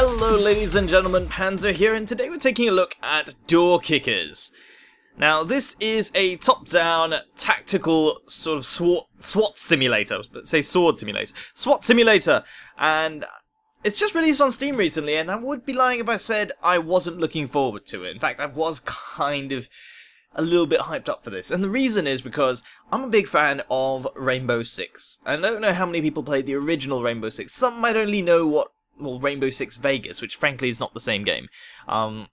Hello ladies and gentlemen, Panzer here, and today we're taking a look at Door Kickers. Now this is a top-down, tactical sort of SWAT simulator, let's say sword simulator, SWAT simulator, and it's just released on Steam recently, and I would be lying if I said I wasn't looking forward to it. In fact, I was kind of a little bit hyped up for this, and the reason is because I'm a big fan of Rainbow Six. I don't know how many people played the original Rainbow Six. Some might only know Rainbow Six Vegas, which frankly is not the same game. In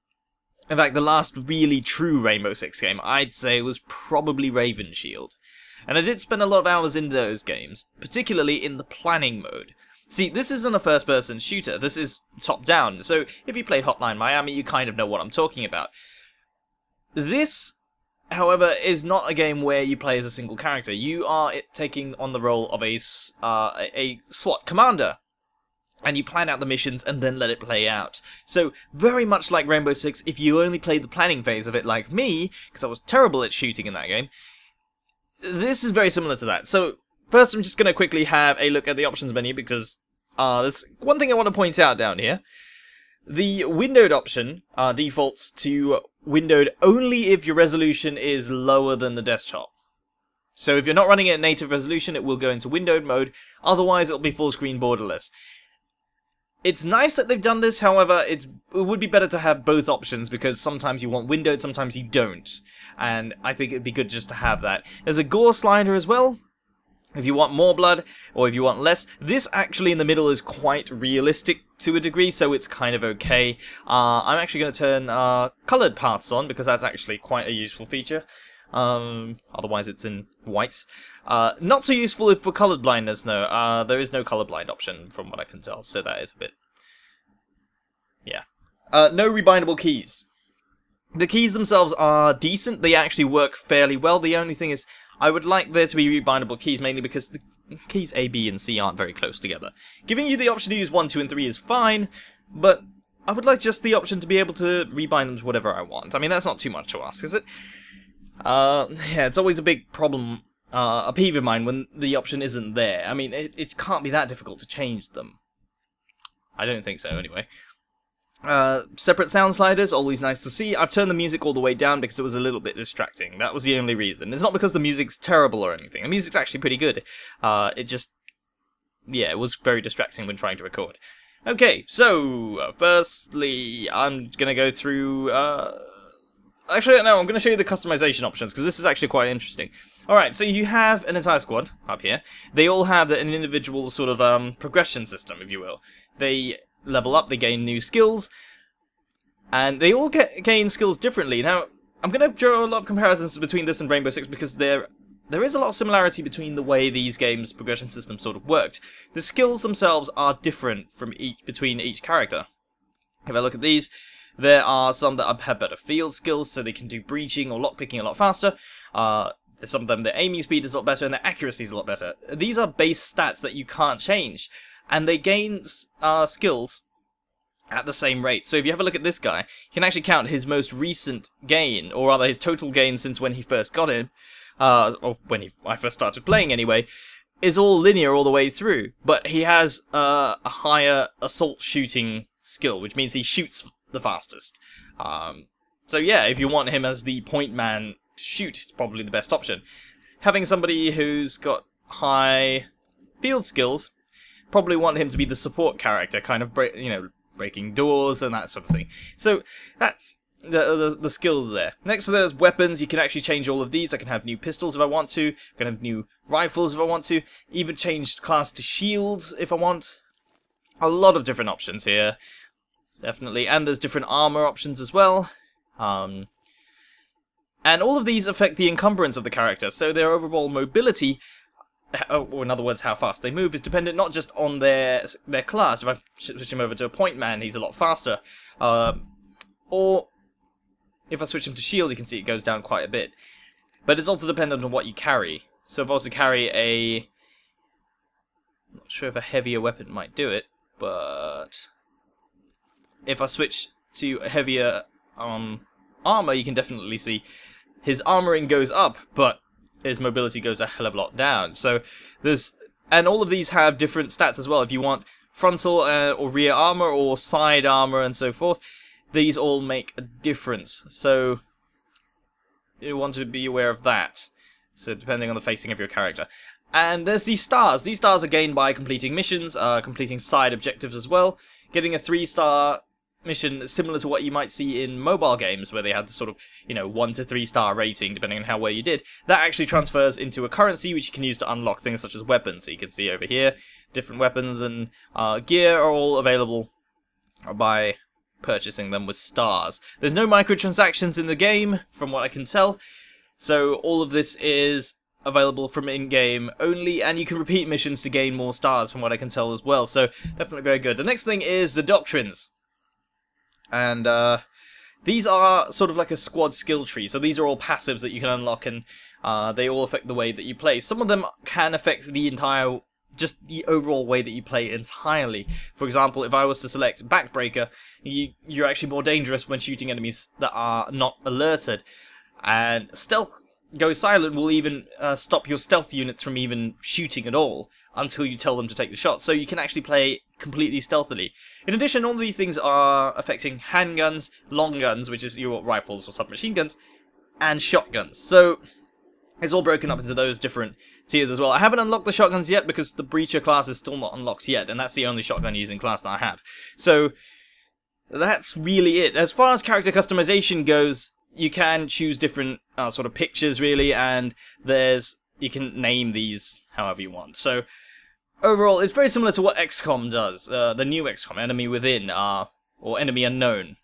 fact, the last really true Rainbow Six game, I'd say, was probably Raven Shield. And I did spend a lot of hours in those games, particularly in the planning mode. See, this isn't a first-person shooter, this is top-down, so if you played Hotline Miami, you kind of know what I'm talking about. This, however, is not a game where you play as a single character. You are taking on the role of a SWAT commander, and you plan out the missions and then let it play out. So, very much like Rainbow Six, if you only played the planning phase of it like me, because I was terrible at shooting in that game, this is very similar to that. So, first I'm just going to quickly have a look at the options menu, because there's one thing I want to point out down here. The windowed option defaults to windowed only if your resolution is lower than the desktop. So if you're not running it at native resolution, it will go into windowed mode, otherwise it'll be full screen borderless. It's nice that they've done this, however, it would be better to have both options, because sometimes you want windowed, sometimes you don't. And I think it'd be good just to have that. There's a gore slider as well, if you want more blood, or if you want less. This actually in the middle is quite realistic to a degree, so it's kind of okay. I'm actually going to turn coloured paths on, because that's actually quite a useful feature. Otherwise it's in white. Not so useful for coloured blindness, no. There is no colourblind option from what I can tell, so that is a bit... yeah. No rebindable keys. The keys themselves are decent, they actually work fairly well. The only thing is, I would like there to be rebindable keys, mainly because the keys A, B, and C aren't very close together. Giving you the option to use 1, 2, and 3 is fine, but I would like just the option to be able to rebind them to whatever I want. I mean, that's not too much to ask, is it? Yeah, it's always a big problem, a peeve of mine when the option isn't there. I mean, it can't be that difficult to change them. I don't think so, anyway. Separate sound sliders, always nice to see. I've turned the music all the way down because it was a little bit distracting. That was the only reason. It's not because the music's terrible or anything. The music's actually pretty good. It just... yeah, it was very distracting when trying to record. Okay, so, firstly, I'm gonna go through, actually, no, I'm going to show you the customization options, because this is actually quite interesting. Alright, so you have an entire squad up here. They all have an individual sort of progression system, if you will. They level up, they gain new skills, and they all gain skills differently. Now, I'm going to draw a lot of comparisons between this and Rainbow Six, because there is a lot of similarity between the way these games' progression system sort of worked. The skills themselves are different from between each character. If I look at these, there are some that have better field skills, so they can do breaching or lockpicking a lot faster. Some of them, their aiming speed is a lot better, and their accuracy is a lot better. These are base stats that you can't change, and they gain skills at the same rate. So if you have a look at this guy, you can actually count his most recent gain, or rather his total gain since when he first got him, or when I first started playing anyway, is all linear all the way through. But he has a higher assault shooting skill, which means he shoots the fastest. So yeah, if you want him as the point man to shoot, it's probably the best option. Having somebody who's got high field skills, probably want him to be the support character, kind of breaking doors and that sort of thing. So that's the skills there. Next, there's weapons. You can actually change all of these. I can have new pistols if I want to. I can have new rifles if I want to. Even change class to shields if I want. A lot of different options here. Definitely, and there's different armor options as well. And all of these affect the encumbrance of the character, so their overall mobility, or in other words, how fast they move, is dependent not just on their class. If I switch him over to a point man, he's a lot faster. Or if I switch him to shield, you can see it goes down quite a bit. But it's also dependent on what you carry. So if I was to carry I'm not sure if a heavier weapon might do it, but if I switch to a heavier armor, you can definitely see his armoring goes up, but his mobility goes a hell of a lot down. So and all of these have different stats as well. If you want frontal or rear armor or side armor and so forth. These all make a difference, so you want to be aware of that. So depending on the facing of your character. And there's these stars. These stars are gained by completing missions, completing side objectives as well. Getting a 3-star mission similar to what you might see in mobile games where they had the sort of, 1 to 3 star rating depending on how well you did. That actually transfers into a currency which you can use to unlock things such as weapons. So you can see over here, different weapons and gear are all available by purchasing them with stars. There's no microtransactions in the game from what I can tell. So all of this is available from in-game only, and you can repeat missions to gain more stars from what I can tell as well. So definitely very good. The next thing is the doctrines. And these are sort of like a squad skill tree. So these are all passives that you can unlock, and they all affect the way that you play. Some of them can affect the entire, just the overall way that you play entirely. For example, if I was to select Backbreaker, you're actually more dangerous when shooting enemies that are not alerted. And Stealth Go Silent will even stop your stealth units from even shooting at all until you tell them to take the shot. So you can actually play completely stealthily. In addition, all of these things are affecting handguns, long guns, which is your rifles or submachine guns, and shotguns. So it's all broken up into those different tiers as well. I haven't unlocked the shotguns yet because the Breacher class is still not unlocked yet, and that's the only shotgun using class that I have. So that's really it. As far as character customization goes, you can choose different sort of pictures really, and you can name these however you want. So overall, it's very similar to what XCOM does. The new XCOM, Enemy Within, or Enemy Unknown.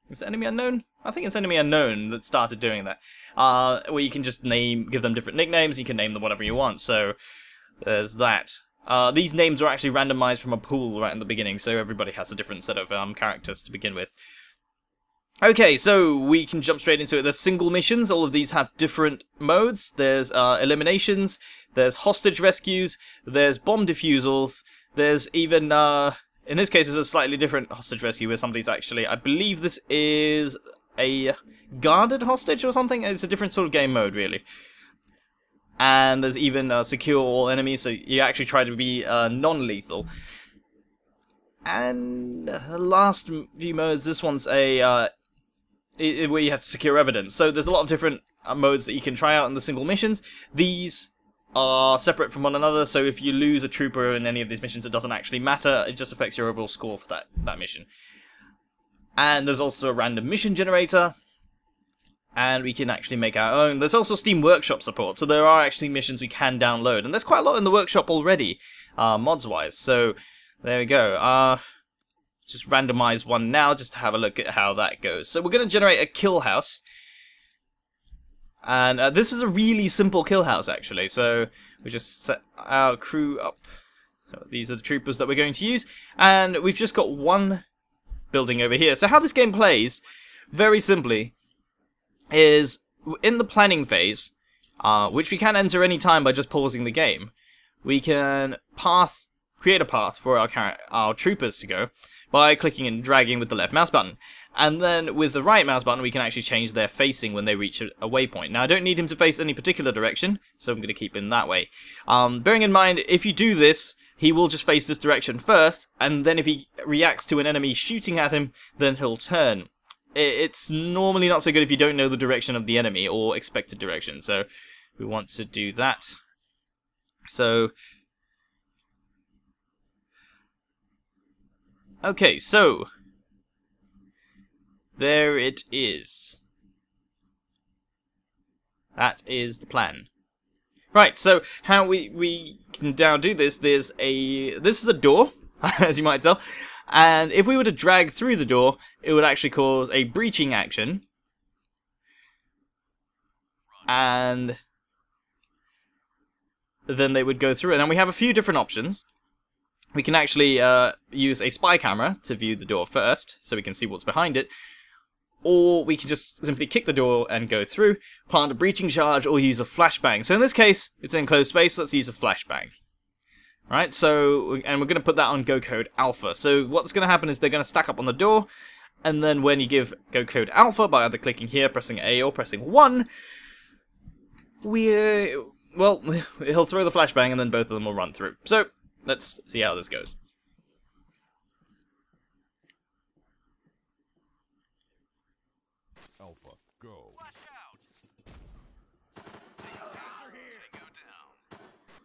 Is it Enemy Unknown? I think it's Enemy Unknown that started doing that. Where you can just give them different nicknames, you can name them whatever you want. So there's that. These names are actually randomized from a pool right in the beginning, so everybody has a different set of characters to begin with. Okay, so we can jump straight into it. There's single missions. All of these have different modes. There's eliminations. There's hostage rescues. There's bomb defusals. There's even, in this case, it's a slightly different hostage rescue where somebody's actually, I believe this is a guarded hostage or something. It's a different sort of game mode, really. And there's even secure all enemies, so you actually try to be non-lethal. And the last few modes, this one's a where you have to secure evidence. So there's a lot of different modes that you can try out in the single missions. These are separate from one another, so if you lose a trooper in any of these missions, it doesn't actually matter. It just affects your overall score for that mission. And there's also a random mission generator, and we can actually make our own. There's also Steam Workshop support, so there are actually missions we can download, and there's quite a lot in the workshop already, mods-wise. So there we go. Just randomize one now, just to have a look at how that goes. So we're going to generate a kill house. And this is a really simple kill house, actually. So we just set our crew up. So these are the troopers that we're going to use. And we've just got one building over here. So how this game plays, very simply, is in the planning phase, which we can enter any time by just pausing the game, we can create a path for our troopers to go by clicking and dragging with the left mouse button. And then with the right mouse button, we can actually change their facing when they reach a waypoint. Now, I don't need him to face any particular direction, so I'm going to keep him that way. Bearing in mind, if you do this, he will just face this direction first, and then if he reacts to an enemy shooting at him, then he'll turn. It's normally not so good if you don't know the direction of the enemy or expected direction, so we want to do that. So okay, so there it is. That is the plan. Right, so how we can now do this, this is a door, as you might tell, and if we were to drag through the door, it would actually cause a breaching action, and then they would go through it. And we have a few different options. We can actually use a spy camera to view the door first, so we can see what's behind it. Or we can just simply kick the door and go through, plant a breaching charge, or use a flashbang. So in this case, it's an enclosed space, let's use a flashbang. Right, so, and we're going to put that on Go Code Alpha. So what's going to happen is they're going to stack up on the door, and then when you give Go Code Alpha, by either clicking here, pressing A, or pressing 1, well, he'll throw the flashbang, and then both of them will run through. So let's see how this goes.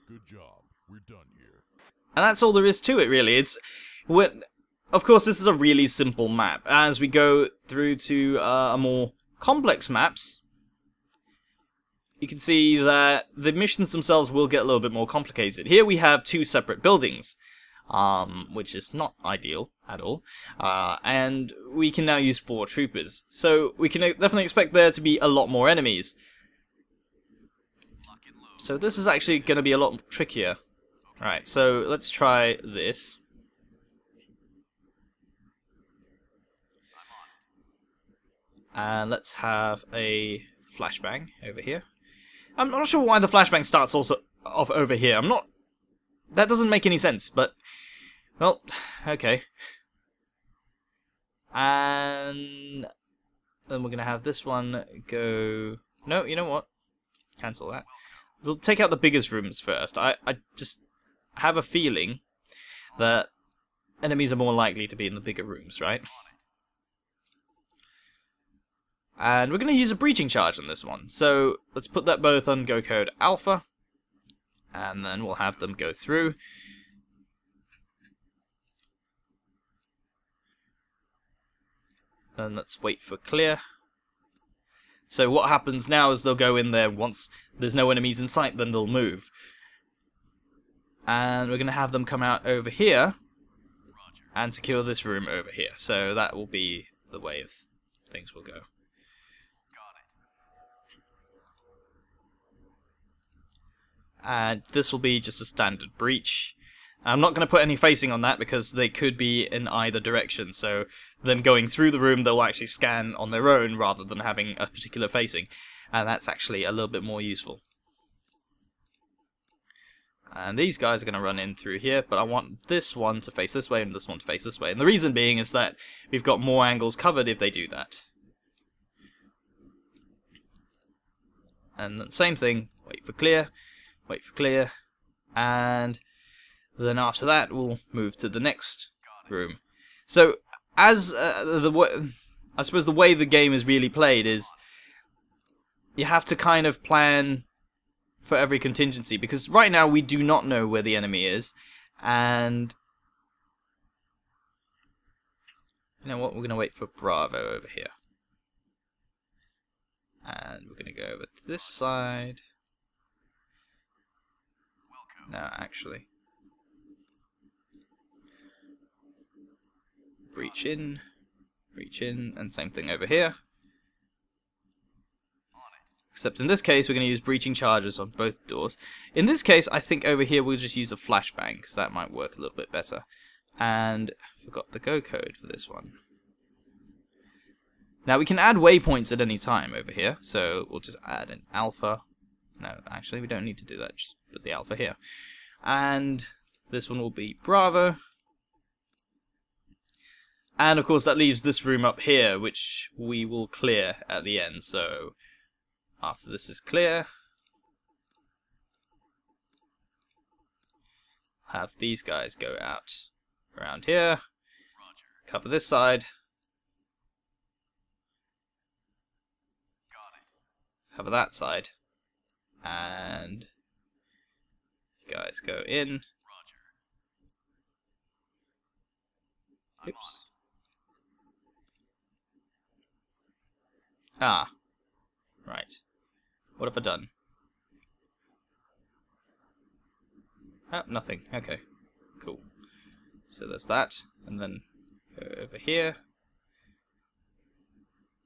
Good job. We're done here. And that's all there is to it, really. Of course, this is a really simple map. As we go through to a more complex maps, you can see that the missions themselves will get a little bit more complicated. Here we have two separate buildings, which is not ideal at all. And we can now use 4 troopers. So we can definitely expect there to be a lot more enemies. So this is actually going to be a lot trickier. Right, so let's try this. And let's have a flashbang over here. I'm not sure why the flashbang starts also off over here. That doesn't make any sense, but well, okay. And then we're gonna have this one go. No, you know what? Cancel that. We'll take out the biggest rooms first. I just have a feeling that enemies are more likely to be in the bigger rooms, right? And we're going to use a breaching charge on this one. So let's put that both on go code alpha. And then we'll have them go through. And let's wait for clear. So what happens now is they'll go in there once there's no enemies in sight, then they'll move. And we're going to have them come out over here and secure this room over here. So that will be the way of things will go. And this will be just a standard breach. I'm not going to put any facing on that because they could be in either direction, so them going through the room they'll actually scan on their own rather than having a particular facing, and that's actually a little bit more useful. And these guys are going to run in through here, but I want this one to face this way and this one to face this way, and the reason being is that we've got more angles covered if they do that. And then same thing, wait for clear, and then after that we'll move to the next room. So as I suppose the way the game is really played is you have to kind of plan for every contingency, because right now we do not know where the enemy is, and you know what, we're going to wait for Bravo over here. And we're going to go over to this side. No, actually. Breach in, and same thing over here. Except in this case, we're going to use breaching charges on both doors. In this case, I think over here we'll just use a flashbang, because that might work a little bit better. And I forgot the go code for this one. Now we can add waypoints at any time over here, so we'll just add an alpha. No, actually we don't need to do that, just put the alpha here. And this one will be Bravo. And of course that leaves this room up here, which we will clear at the end, so after this is clear, have these guys go out around here, cover this side, cover that side, and guys go in. Oops. Ah. Right. What have I done? Oh, nothing. Okay. Cool. So there's that. And then go over here.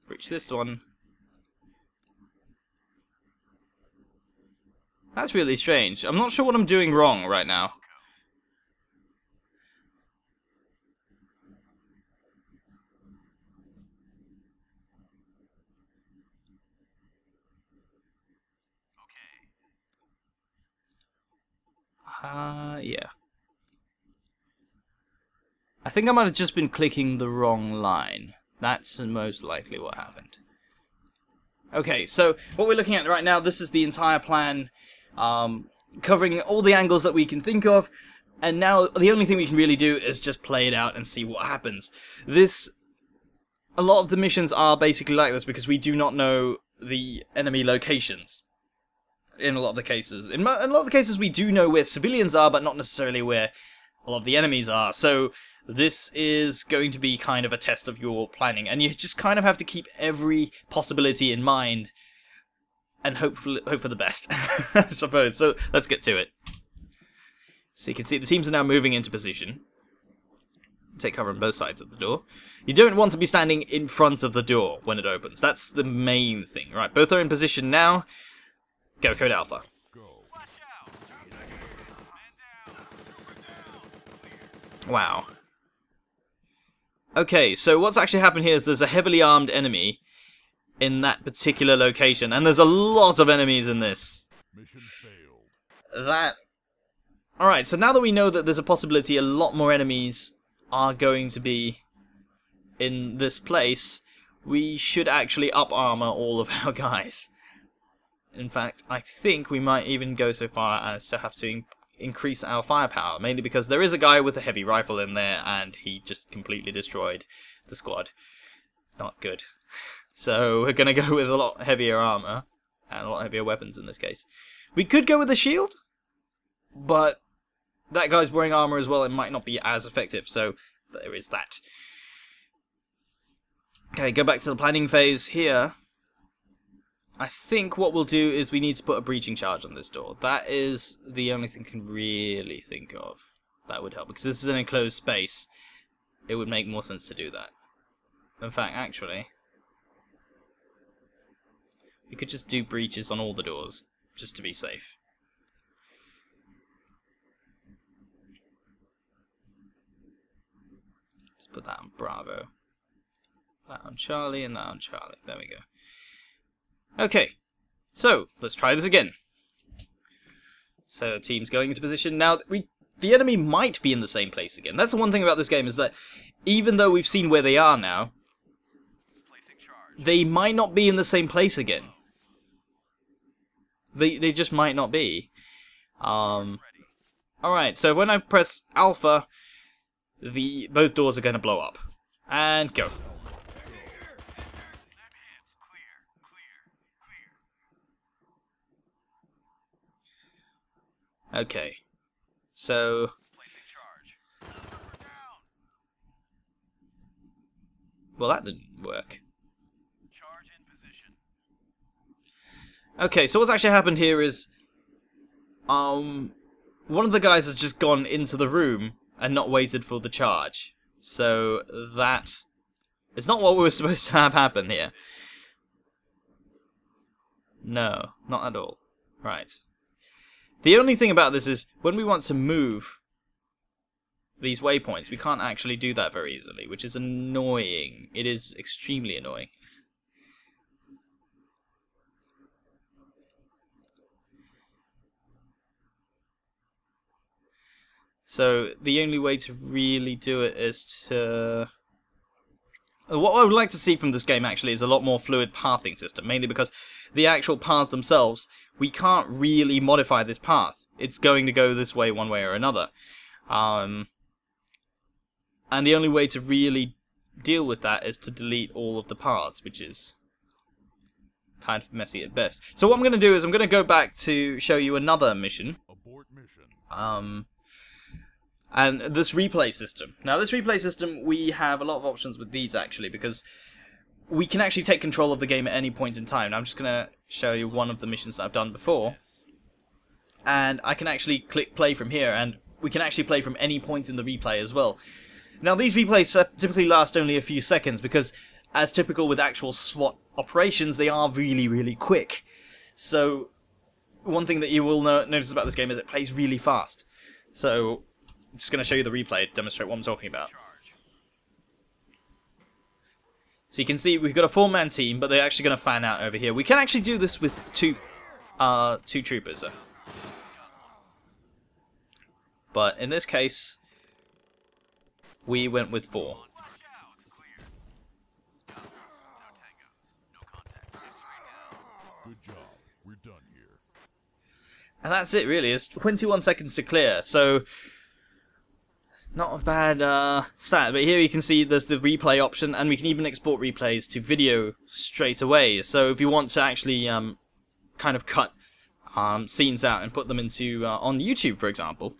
Breach this one. That's really strange. I'm not sure what I'm doing wrong right now. Yeah. I think I might have just been clicking the wrong line. That's most likely what happened. Okay, so what we're looking at right now, this is the entire plan, covering all the angles that we can think of, and now the only thing we can really do is just play it out and see what happens. A lot of the missions are basically like this because we do not know the enemy locations. in a lot of the cases. In a lot of the cases we do know where civilians are, but not necessarily where a lot of the enemies are. So this is going to be kind of a test of your planning, and you just kind of have to keep every possibility in mind and hope for the best, I suppose. So let's get to it. So you can see the teams are now moving into position. Take cover on both sides of the door. You don't want to be standing in front of the door when it opens. That's the main thing. Right, both are in position now. Go, Code Alpha. Wow. Okay, so what's actually happened here is there's a heavily armed enemy in that particular location, and there's a lot of enemies in this. Mission failed. Alright, so now that we know that there's a possibility a lot more enemies are going to be in this place, we should actually up armor all of our guys. In fact, I think we might even go so far as to have to increase our firepower, mainly because there is a guy with a heavy rifle in there and he just completely destroyed the squad. Not good. So we're going to go with a lot heavier armor and a lot heavier weapons in this case. We could go with a shield, but that guy's wearing armor as well, it might not be as effective, so there is that. Okay, go back to the planning phase here. I think what we'll do is we need to put a breaching charge on this door. That is the only thing I can really think of that would help, because this is an enclosed space. It would make more sense to do that. In fact, actually, we could just do breaches on all the doors, just to be safe. Let's put that on Bravo. That on Charlie, and that on Charlie. There we go. Okay, so let's try this again. So team's going into position. Now, the enemy might be in the same place again. That's the one thing about this game, is that even though we've seen where they are now, they might not be in the same place again. They just might not be. Alright, so when I press Alpha, both doors are going to blow up. And go. Okay, so well, that didn't work. Okay, so what's actually happened here is one of the guys has just gone into the room and not waited for the charge. So that is not what we were supposed to have happen here. No, not at all. Right. The only thing about this is, when we want to move these waypoints, we can't actually do that very easily, which is annoying. It is extremely annoying. So, the only way to really do it is to... What I would like to see from this game, actually, is a lot more fluid pathing system, mainly because the actual paths themselves, we can't really modify this path. It's going to go this way one way or another. And the only way to really deal with that is to delete all of the paths, which is kind of messy at best. So what I'm going to do is I'm going to go back to show you another mission. Abort mission. And this replay system. Now, this replay system, we have a lot of options with these, actually, because we can actually take control of the game at any point in time. Now, I'm just going to show you one of the missions that I've done before. And I can actually click play from here, and we can actually play from any point in the replay as well. Now, these replays typically last only a few seconds, because, as typical with actual SWAT operations, they are really, really quick. So, one thing that you will notice about this game is it plays really fast. So, I'm just going to show you the replay to demonstrate what I'm talking about. So you can see we've got a 4-man team, but they're actually going to fan out over here. We can actually do this with two troopers. But in this case, we went with 4. Good job. We're done here. And that's it, really. It's 21 seconds to clear, so not a bad stat. But here you can see there's the replay option, and we can even export replays to video straight away. So if you want to actually kind of cut scenes out and put them into on YouTube, for example.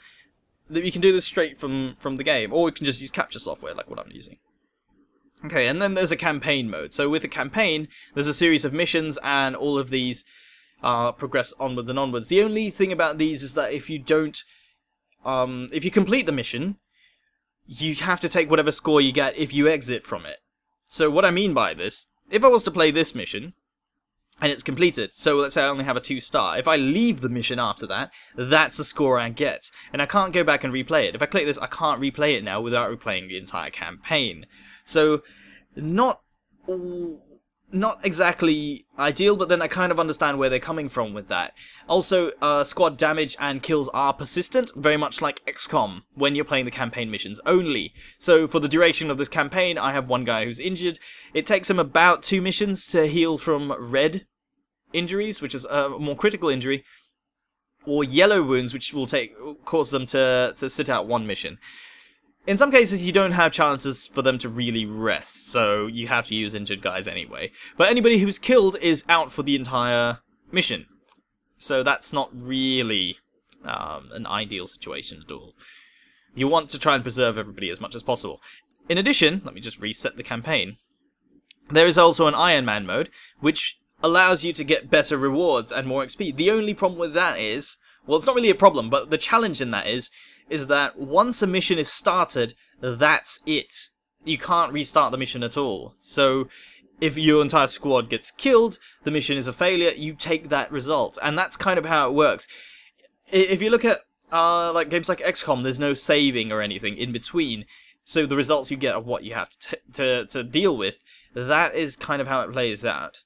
You can do this straight from the game, or you can just use capture software like what I'm using. Okay, and then there's a campaign mode. So with a campaign, there's a series of missions, and all of these progress onwards and onwards. The only thing about these is that if you don't, if you complete the mission, you have to take whatever score you get if you exit from it. So what I mean by this, if I was to play this mission, and it's completed, so let's say I only have a 2-star, if I leave the mission after that, that's the score I get. And I can't go back and replay it. If I click this, I can't replay it now without replaying the entire campaign. So, not exactly ideal, but then I kind of understand where they're coming from with that. Also, squad damage and kills are persistent, very much like XCOM, when you're playing the campaign missions only. So for the duration of this campaign, I have one guy who's injured. It takes him about 2 missions to heal from red injuries, which is a more critical injury, or yellow wounds, which will cause them to sit out 1 mission. In some cases, you don't have chances for them to really rest, so you have to use injured guys anyway. But anybody who's killed is out for the entire mission. So that's not really an ideal situation at all. You want to try and preserve everybody as much as possible. In addition, let me just reset the campaign. There is also an Iron Man mode, which allows you to get better rewards and more XP. The only problem with that is, well, it's not really a problem, but the challenge in that is that once a mission is started, that's it. You can't restart the mission at all. So if your entire squad gets killed, the mission is a failure, you take that result. And that's kind of how it works. If you look at like games like XCOM, there's no saving or anything in between. So the results you get are what you have to deal with. That is kind of how it plays out.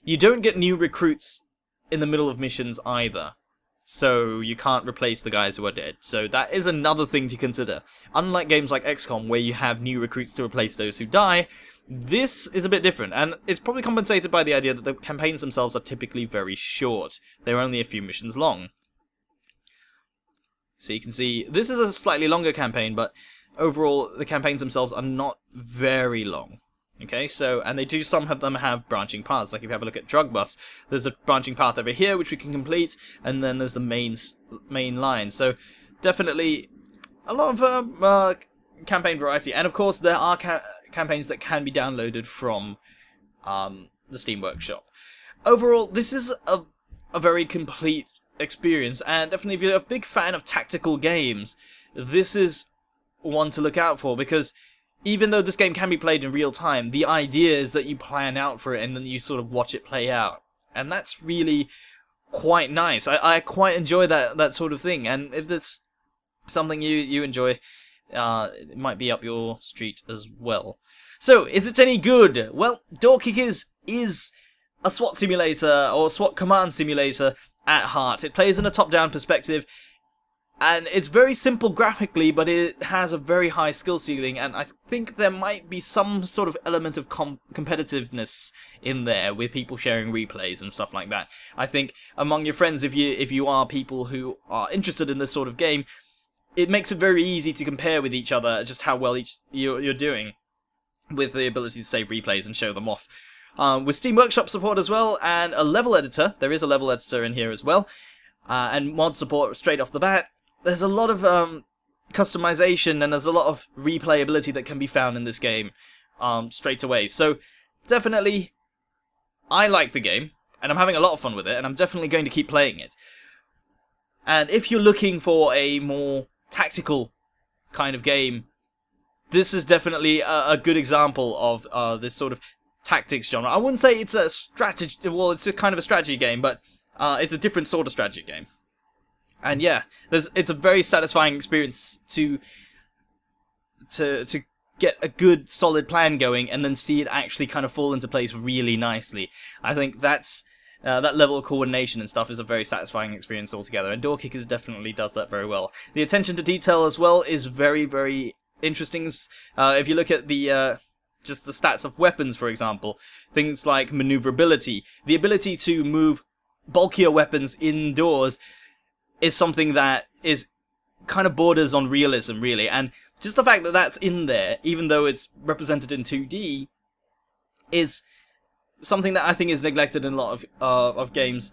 You don't get new recruits in the middle of missions either. So you can't replace the guys who are dead. So that is another thing to consider. Unlike games like XCOM, where you have new recruits to replace those who die, this is a bit different. And it's probably compensated by the idea that the campaigns themselves are typically very short. They're only a few missions long. So you can see, this is a slightly longer campaign, but overall, the campaigns themselves are not very long. Okay, so, and some of them have branching paths. Like if you have a look at Drug Bus, there's a branching path over here which we can complete, and then there's the main line. So definitely a lot of campaign variety, and of course there are campaigns that can be downloaded from the Steam Workshop. Overall, this is a very complete experience, and definitely if you're a big fan of tactical games, this is one to look out for, because even though this game can be played in real time, the idea is that you plan out for it and then you sort of watch it play out. And that's really quite nice. I quite enjoy that sort of thing. And if that's something you enjoy, it might be up your street as well. So, is it any good? Well, Door Kickers is a SWAT simulator, or SWAT command simulator at heart. It plays in a top-down perspective. And it's very simple graphically, but it has a very high skill ceiling, and I think there might be some sort of element of competitiveness in there with people sharing replays and stuff like that. I think among your friends, if you are people who are interested in this sort of game, it makes it very easy to compare with each other just how well you're doing, with the ability to save replays and show them off. With Steam Workshop support as well, and a level editor, there is a level editor in here as well, and mod support straight off the bat. There's a lot of customization, and there's a lot of replayability that can be found in this game straight away. So definitely, I like the game, and I'm having a lot of fun with it, and I'm definitely going to keep playing it. And if you're looking for a more tactical kind of game, this is definitely a good example of this sort of tactics genre. I wouldn't say it's a strategy, well, it's a kind of a strategy game, but it's a different sort of strategy game. And yeah, it's a very satisfying experience to get a good solid plan going and then see it actually kind of fall into place really nicely. I think that's that level of coordination and stuff is a very satisfying experience altogether, and Door Kickers definitely does that very well. The attention to detail as well is very, very interesting. If you look at the just the stats of weapons, for example, things like maneuverability, the ability to move bulkier weapons indoors is something that is kind of borders on realism, really, and just the fact that that's in there, even though it's represented in 2D, is something that I think is neglected in a lot of games.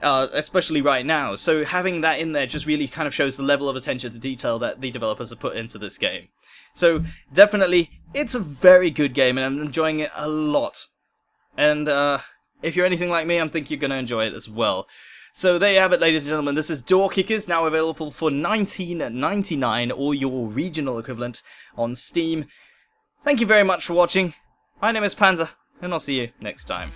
especially right now. So having that in there just really kind of shows the level of attention to detail that the developers have put into this game. So definitely, it's a very good game, and I'm enjoying it a lot. And if you're anything like me, I think you're going to enjoy it as well. So there you have it, ladies and gentlemen. This is Door Kickers, now available for $19.99 or your regional equivalent on Steam. Thank you very much for watching. My name is Panzer, and I'll see you next time.